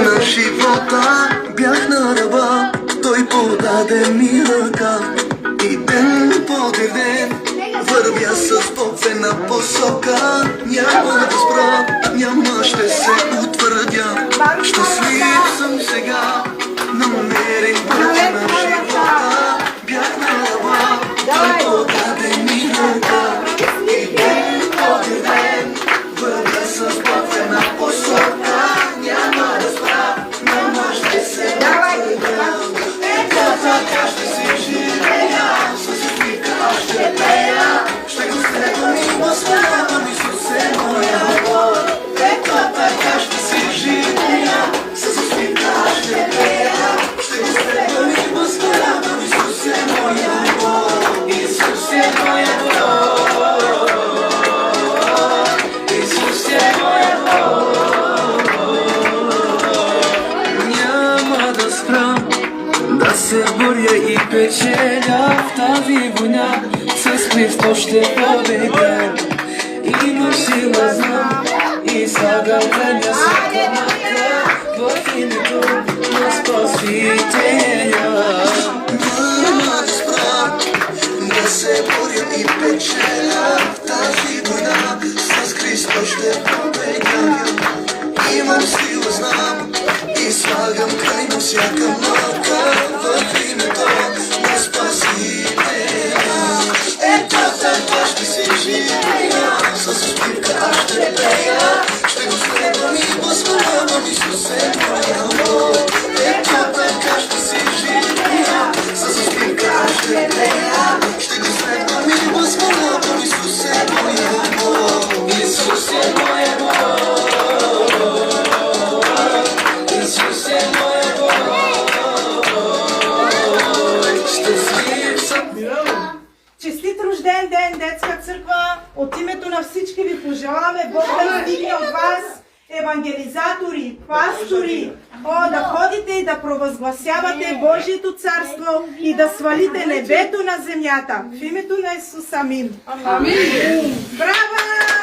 На живота бях на ръба, той подаде ми ръка и ден по ден вървя с Бог в една посока. Няма да спра, няма, ще се утвърдя. Щастлив съм сега, намерих път на живота. Бях на ръба, той подаде ми ръка и ден по ден вървя с Бог в една посока. Няма да спра, няма, ще се утвърдя. Ето така ще си живея, с усмивка аз ще пея. Ще го следвам и възхвалявам Исусе моя Бог. Ето така ще си живея, с усмивка аз ще пея. Ще го следвам и възхвалявам Исусе моя Бог. Исусе моя Бог. Исусе моя Бог. Няма да спра да се боря и печеля в тази война. С Христос ще победя. Имам сила, знам и слагам край на всяка мъка в името на Спасителя. Няма да спра да се боря и печеля в тази война. С Христос ще победя. Имам сила, знам и слагам край на всяка мъка в името на Спасителя. Ето така ще си живея, с усмивка аз ще пея. Ще го следвам и възхвалявам Исусе моя Бог. Ето така ще си живея, с усмивка аз ще пея. Ще го следвам и възхвалявам Исусе моя Бог. Исусе моя Бог. Исусе моя Бог. Щастлив съм. Честит рожден ден, детска църква! От името на всички ви пожелаваме Бог да издигне от вас евангелизатори, пастори, да ходите и да провъзгласявате Божието царство и да свалите небето на земята. В името на Исус, амин! Амин! Браво!